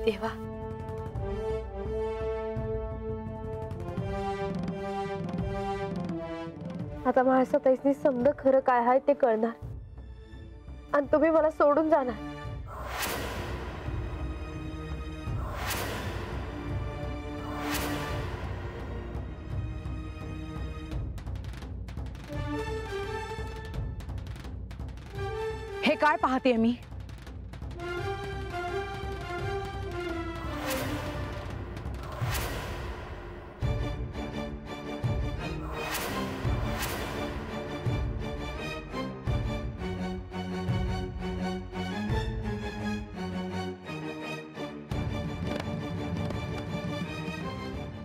देवा, आता महासाताईसनी समज खरं काय आहे ते कळणार आणि तुम्ही मला सोडून जाणार। हे काय पाहते मी?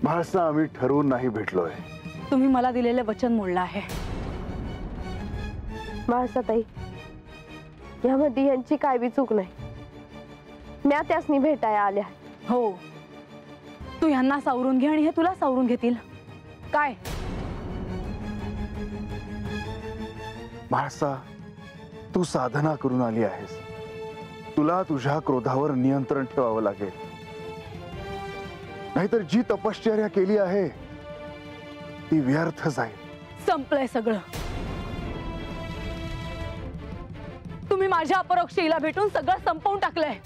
महाराज, आम्ही ठरवून नाही भेटलोय। तुम्ही मला दिलेले वचन मोडलं आहे। महासाताई, यामध्ये यांची काय बी चूक नाही। म्या त्यासनी भेटाया आल्या। हो, तू यांना सावरून घे आणि हे तुला सावरून घेतील काय? महाराज, तू साधना करून आली आहेस, तुला तुझ्या क्रोधावर नियंत्रण ठेवावं लागेल, नाहीतर जी तपश्चर्या केली आहे ती व्यर्थ जाईल। संपलंय सगळं। तुम्ही माझ्या अपरोक्ष हिला भेटून सगळं संपवून टाकलंय।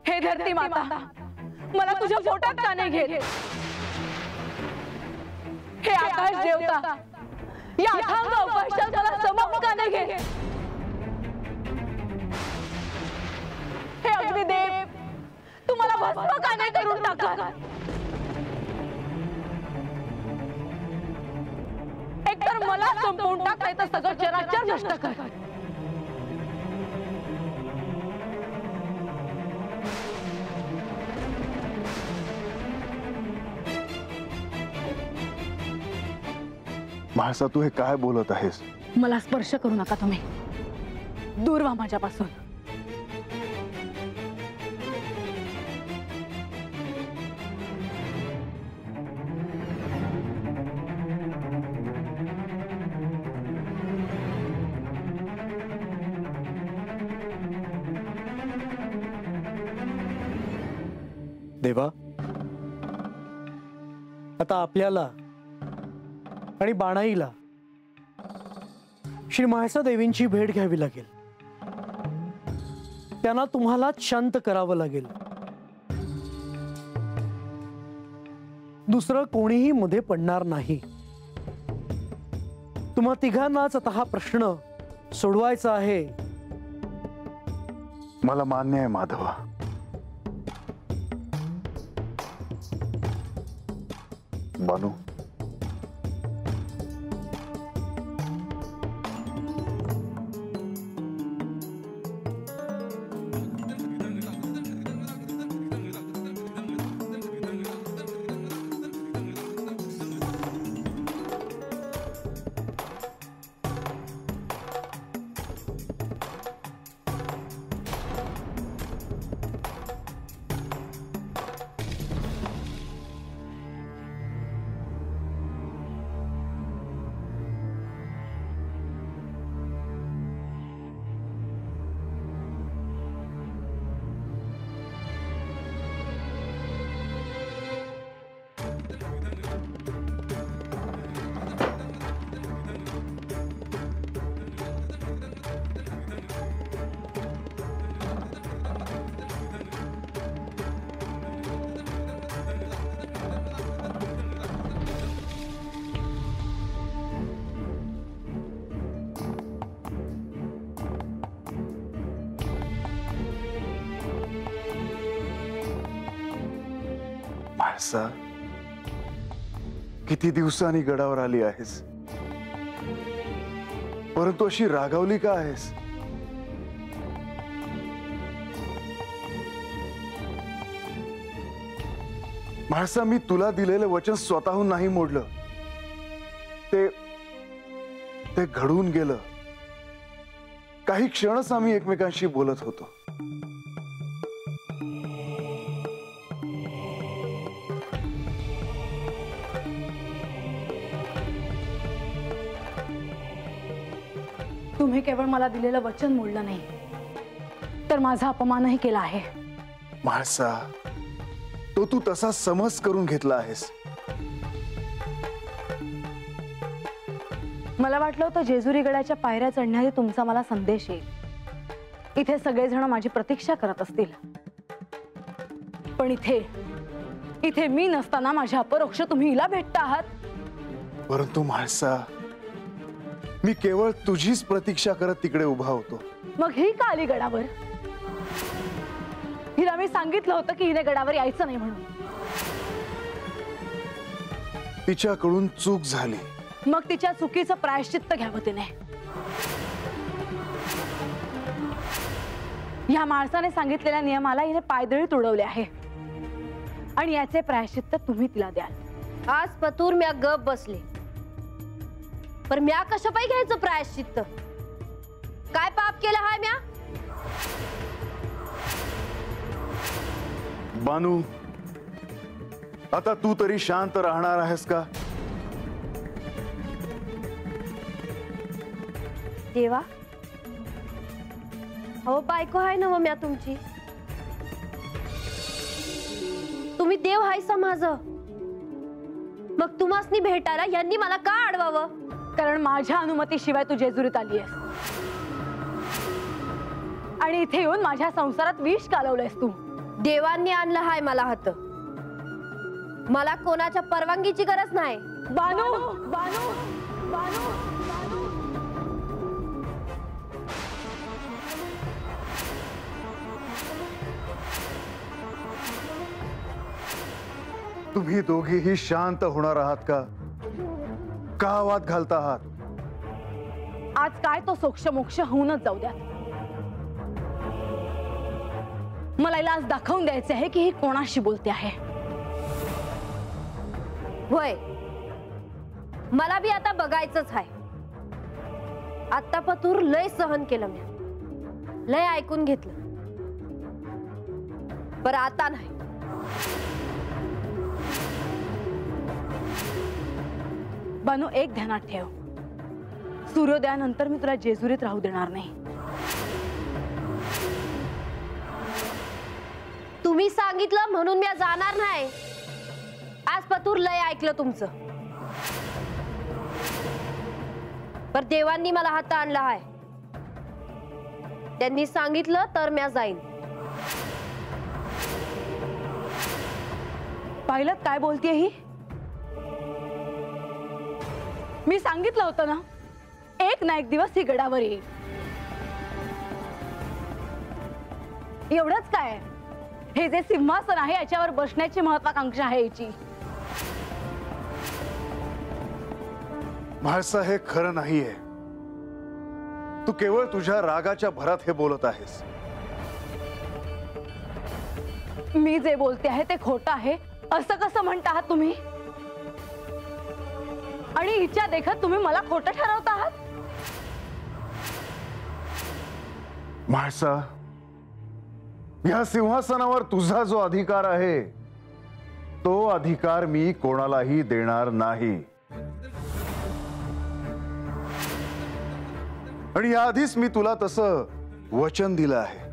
हे धरती माता, मला तुझ्या पोटात का नाही घेत? हे आकाश देवता, या अथांग अवकाशात मला समाप्त का नाही घेत? हे अग्निदेव, तू मला भस्म का नाही करून टाकत? एकतर मला संपवून टाक, नाही तर सगळं चराचर नष्ट कर। महाराज, तू हे काय बोलत आहेस? मला स्पर्श करू नका तुम्ही, दूर व्हा माझ्यापासून। देवा, आता आपल्याला आणि बाणाईला श्री महासा देवींची भेट घ्यावी लागेल। त्यांना तुम्हाला शांत करावं लागेल। दुसरं कोणीही मध्ये पडणार नाही। तुम्हा तिघांनाच आता हा प्रश्न सोडवायचा आहे। मला मान्य आहे माधवा। बानू, महाराज, किती दिवसांनी गडावर आली आहेस, परंतु अशी रागावली का आहेस? महाराज, मी तुला दिलेलं वचन स्वतःहून नाही मोडलं, ते घडून गेलं। काही क्षणच आम्ही एकमेकांशी बोलत होतो। तुम्ही केवळ मला दिलेलं वचन मोडलं नाही, तर माझा अपमानही केला आहे. म्हाळसा, तो तू तसा समज करून घेतला आहेस. मला वाटलं होतं जेजुरी गडाच्या पायऱ्या चढण्याआधी तुमचा मला संदेश येईल. इथे सगळेजण माझी प्रतीक्षा करत असतील, पण इथे मी नसताना माझ्या अपरोक्ष तुम्ही हिला भेटता आहात. परंतु म्हाळसा, मी केवळ तुझीच प्रतीक्षा करत तिकडे उभा होतो. मग ही का आली गडावर? हिला मी सांगितलं होतं की हिने गडावर यायचं नाही म्हणून. तिच्याकडून चूक झाली. मग तिच्या चुकीचं प्रायश्चित्त घ्यावं तिने. ह्या माणसाने सांगितलेल्या नियमाला हिने पायदळी तुडवले आहे आणि याचे प्रायश्चित्त तुम्ही तिला द्याल. आज पतूर म्या गप बसले, पर म्या कशा पायी घ्यायचं प्रायश्चित्त? काय पाप केलं हाय म्या? बानू, आता तू तरी शांत राहणार आहेस का? देवा, हो बायको आहे ना म्या तुमची. तुम्ही देव हायसा माझं, मग तुम्हासनी भेटायला यांनी मला का अडवावं? कारण माझ्या अनुमतीशिवाय तू जेजुरीत आली आहेस आणि इथे येऊन माझ्या संसारात विष कालवलंयस तू. देवांनी आणलं हाय मला हात. मला कोणाच्या परवानगीची गरज नाही. बानू, बानू, बानू, बानू. तुम्ही दोघेही शांत होणार आहात का? का वाद घालता आहात? आज काय तो सोक्ष मोक्ष होऊनच जाऊ द्या. मला हिला आज दाखवून द्यायचे आहे की ही कोणाशी बोलते आहे. होय, मला बी आता बघायचंच आहे. आता पतूर लय सहन केलं म्या, लय ऐकून घेतलं, पर आता नाही. बानू, एक ध्यानात ठेव, सूर्योदयानंतर मी तुला जेजुरीत राहू देणार नाही. तुम्ही सांगितलं म्हणून मी जाणार नाही. आज पतूर लय ऐकलं तुमचं, पर देवांनी मला हात आणला आहे. त्यांनी सांगितलं तर मी जाईन. पाहिलं काय बोलतीये ही? मी सांगितलं होतं ना, एक ना एक दिवस ही गडावर येईल. एवढंच काय, हे जे सिंहासन आहे याच्यावर बसण्याची महत्वाकांक्षा आहे हिची. म्हाळसा, हे खरं नाहीये. तू केवळ तुझ्या रागाच्या भरात हे बोलत आहेस. मी जे बोलते आहे ते खोटं आहे असं कसं म्हणता आहात तुम्ही? आणि हिच्या देखत तुम्ही मला खोटं ठरवता आहात? म्हाळसा, या सिंहासनावर तुझा जो अधिकार आहे तो अधिकार मी कोणालाही देणार नाही. आणि याआधीच मी तुला तसं वचन दिलं आहे.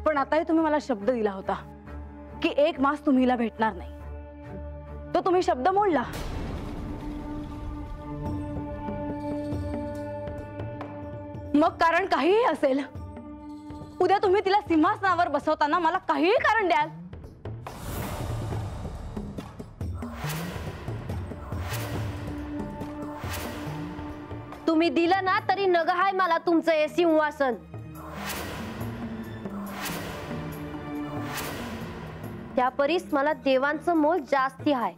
पण आताही तुम्ही मला शब्द दिला होता की 1 मास तुम्ही हिला भेटणार नाही. तो तुम्ही शब्द मोडला. मग कारण काहीही असेल, उद्या तुम्ही तिला सिंहासनावर बसवताना मला काहीही कारण द्याल. तुम्ही दिलं ना तरी नग हाय मला तुमचं हे सिंहासन. त्या परीस मला देवांचं मोल जास्ती आहे.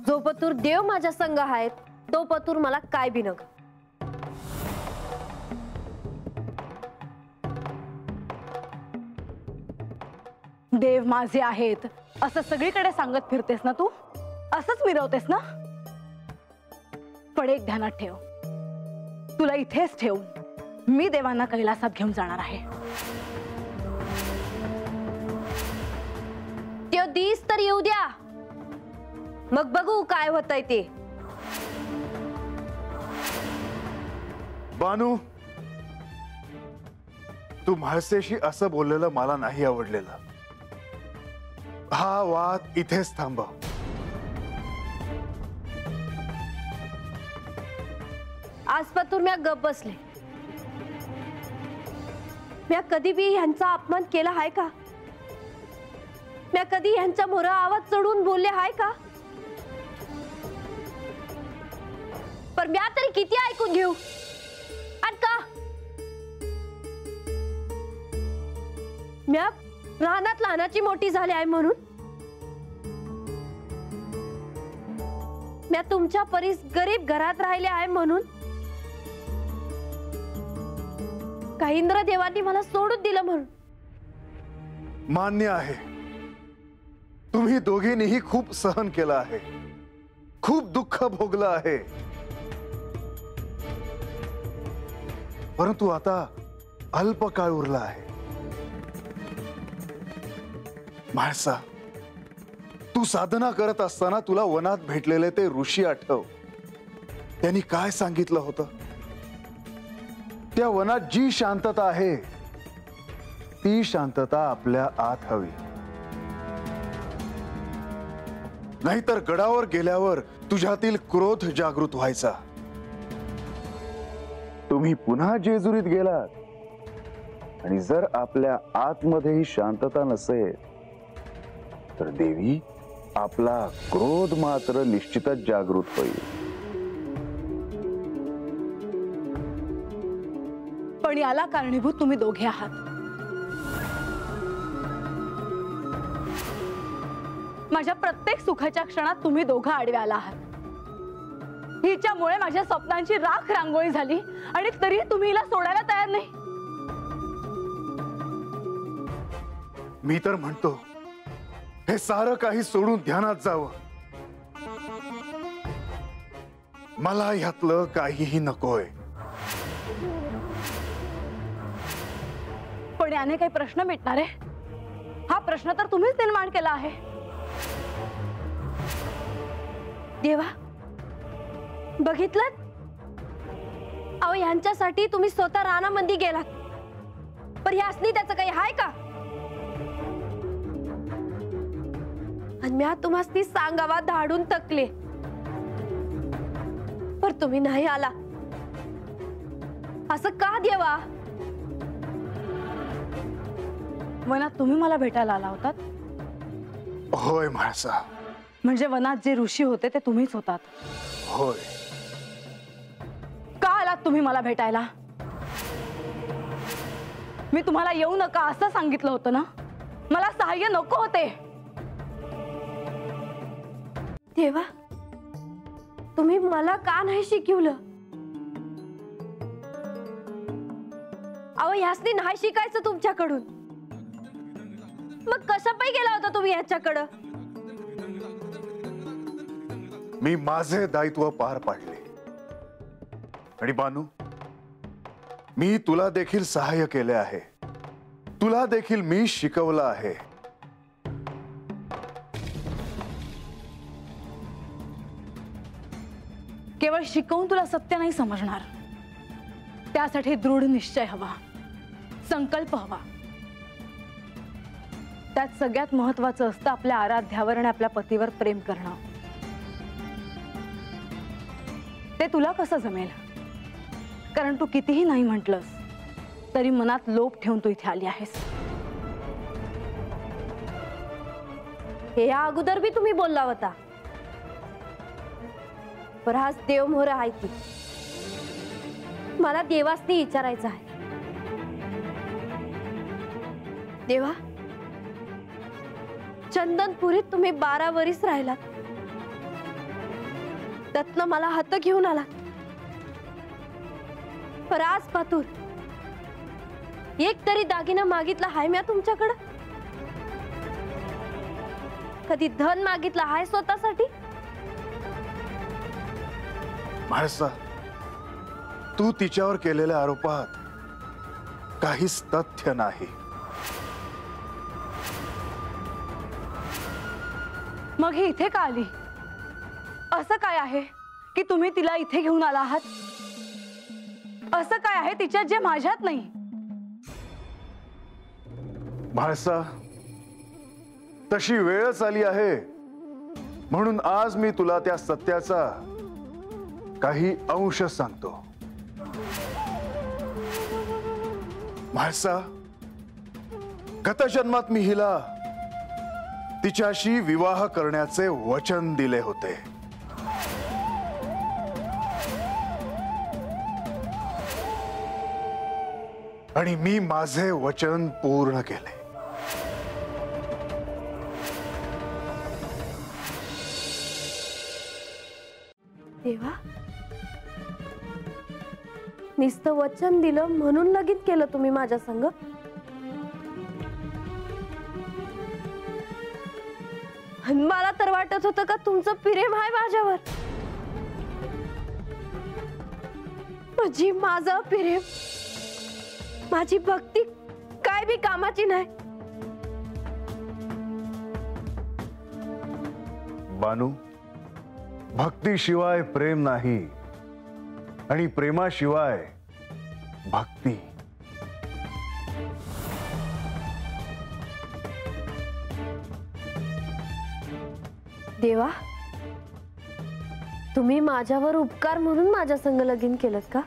जो पतूर देव माझ्या संग आहेत तो पतूर मला काय बी नग. देव माझे आहेत असं सगळीकडे सांगत फिरतेस ना तू, असंच मिरवतेस ना. पण एक ध्यानात ठेव, तुला इथेच ठेवून मी देवांना कैलासात घेऊन जाणार आहे. त्यो दिस तर येऊ द्या, मग बघू काय होतंय ते. बानू, तू म्हाळसेशी असं बोललेलं मला नाही आवडलेलं. हा वाद इथेच थांबव. आजपासून मी गप बसले. मी कधी बी ह्यांचा अपमान केला आहे का? मी कधी ह्यांच्या मोर आवाज चढून बोलले आहे का? पण मी तरी किती ऐकून घेऊ? आणि का मी रानात लहानाची मोठी झाली आहे म्हणून? मी तुमच्या परीस गरीब घरात राहिले आहे म्हणून? का इंद्रदेवांनी मला सोडून दिलं म्हणून? मान्य आहे, तुम्ही दोघींनीही खूप सहन केलं आहे, खूप दुःख भोगलं आहे. परंतु आता अल्प काळ उरला आहे. म्हाळसा, तू साधना करत असताना तुला वनात भेटलेले ते ऋषी आठव. त्यांनी काय सांगितलं होतं? त्या वनात जी शांतता आहे ती शांतता आपल्या आत हवी. नाहीतर गडावर गेल्यावर तुझ्यातील क्रोध जागृत व्हायचा. तुम्ही पुन्हा जेजुरीत गेलात आणि जर आपल्या आतमध्ये ही शांतता नसेल तर देवी, आपला क्रोध मात्र निश्चितच जागृत होईल. पण याला कारणीभूत तुम्ही दोघे आहात. माझ्या प्रत्येक सुखाच्या क्षणात तुम्ही दोघं आडवे आला आहात. हिच्यामुळे माझ्या स्वप्नांची राख रांगोळी झाली आणि तरी तुम्ही हिला सोडायला तयार नाही. मी तर म्हणतो हे सारं काही सोडून ध्यानात जावं. मला ह्यातलं काहीही नकोय. पण याने काही प्रश्न मिटणार आहे? हा प्रश्न तर तुम्हीच निर्माण केला आहे. देवा, बघितलं? अहो, यांच्यासाठी तुम्ही स्वतः रानामंदी गेलात, पण ह्यासनी त्याचं काही हाय का? आणि मी तुम्हाला सांगावा धाडून तकले, पर तुम्ही नाही आला. असं का देवा? वनात तुम्ही मला भेटायला आला होतात? होय म्हाळसा. म्हणजे वनात जे ऋषी होते ते तुम्हीच होतात? होय. का आलात तुम्ही मला भेटायला? मी तुम्हाला येऊ नका असं सांगितलं होतं ना? मला सहाय्य नको होते. देवा, तुम्ही मला का नाही शिकवलं? अहो, ह्यासनी नाही शिकायचं तुमच्याकडून. मग कशा पायी गेला होता तुम्ही ह्याच्याकडं? मी माझे दायित्व पार पाडले. आणि बानू, मी तुला देखील सहाय्य केले आहे. तुला देखील मी शिकवलं आहे. केवळ शिकवून तुला सत्य नाही समजणार. त्यासाठी दृढ निश्चय हवा, संकल्प हवा. त्यात सगळ्यात महत्वाचं असतं आपल्या आराध्यावर आणि आपल्या पतीवर प्रेम करणं. ते तुला कसं जमेल? कारण तू कितीही नाही म्हटलंस तरी मनात लोभ ठेवून तू इथे आली आहेस. हे या अगोदर बी तुम्ही बोलला होता, पर आज देव मोहर आहे की मला देवासनी विचारायचं आहे. देवा, चंदनपुरीत तुम्ही 12 वर्ष राहिलात, त्यातनं मला हात घेऊन आला. पर आज पातूर एक तरी दागिना मागितला हाय म्या तुमच्याकडं? कधी धन मागितला हाय स्वतःसाठी? म्हाळसा, तू तिच्यावर केलेल्या आरोपात काहीच तथ्य नाही. मग ही इथे का आली? असं काय आहे की तुम्ही तिला इथे घेऊन आला आहात? असं काय आहे तिच्यात जे माझ्यात नाही? म्हाळसा, तशी वेळच आली आहे म्हणून आज मी तुला त्या सत्याचा काही अंश सांगतो. म्हाळसा, गत जन्मात मी हिला तिच्याशी विवाह करण्याचे वचन दिले होते. आणि मी माझे वचन पूर्ण केले. देवा, नुसतं वचन दिलं म्हणून लगीन केलं तुम्ही माझ्या संग? आणि मला तर वाटत होतं का तुमचं प्रेम आहे माझ्यावर. माझं प्रेम, माझी भक्ती काय बी कामाची नाही. बानू, भक्तीशिवाय प्रेम नाही आणि प्रेमाशिवाय भक्ती. देवा, तुम्ही माझ्यावर उपकार म्हणून माझ्या संग लगीन केलं का?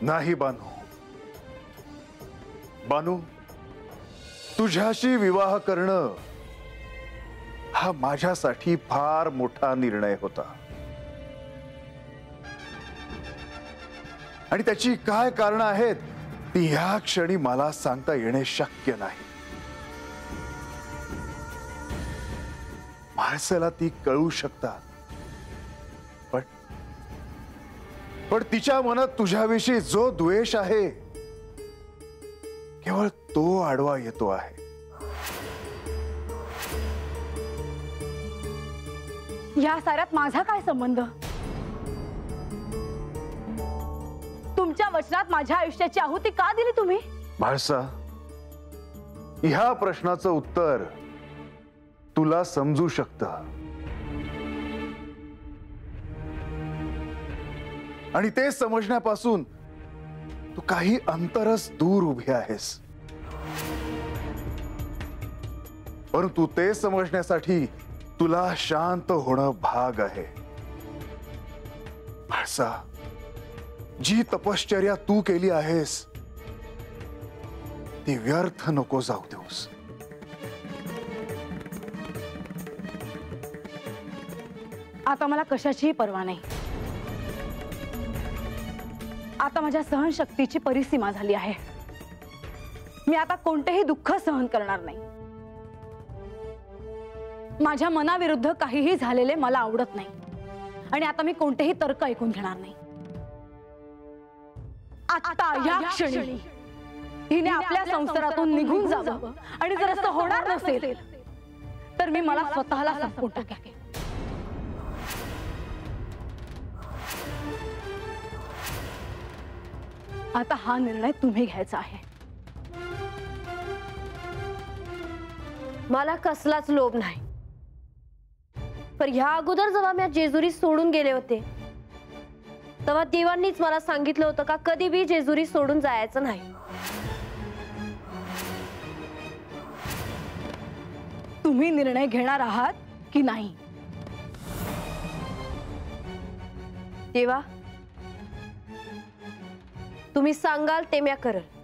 नाही बानू. बानू, तुझ्याशी विवाह करणं हा माझ्यासाठी फार मोठा निर्णय होता आणि त्याची काय कारण आहेत ती ह्या क्षणी मला सांगता येणे शक्य नाही. म्हाळसेला ती कळू शकतात, पण तिच्या मनात तुझ्याविषयी जो द्वेष आहे केवळ तो आडवा येतो आहे. या साऱ्यात माझा काय संबंध? तुमच्या वचनात माझ्या आयुष्याची आहुती का दिली तुम्ही? म्हाळसा, ह्या प्रश्नाचं उत्तर तुला समजू शकतं आणि ते समजण्यापासून तू काही अंतरच दूर उभी आहेस. परंतु ते समजण्यासाठी तुला शांत होणं भाग आहे. म्हाळसा, जी तपश्चर्या तू केली आहेस ती व्यर्थ नको जाऊ देऊस. आता मला कशाचीही पर्वा नाही. आता माझ्या सहनशक्तीची परिसीमा झाली आहे. मी आता कोणतेही दुःख सहन करणार नाही. माझ्या मनाविरुद्ध काहीही झालेले मला आवडत नाही आणि आता मी कोणतेही तर्क ऐकून घेणार नाही. आता या क्षणी हिने आपल्या संसारातून निघून जावं आणि जर असं होणार नसेल तर मी मला स्वतःला संपवून टाकेन. आता हा निर्णय तुम्ही घ्यायचा आहे. मला कसलाच लोभ नाही. पर ह्या अगोदर जेव्हा मी जेजुरी सोडून गेले होते तेव्हा देवांनीच मला सांगितलं होतं का कधी बी जेजुरी सोडून जायचं नाही. तुम्ही निर्णय घेणार आहात की नाही? देवा, तुम्ही सांगाल ते मी करल.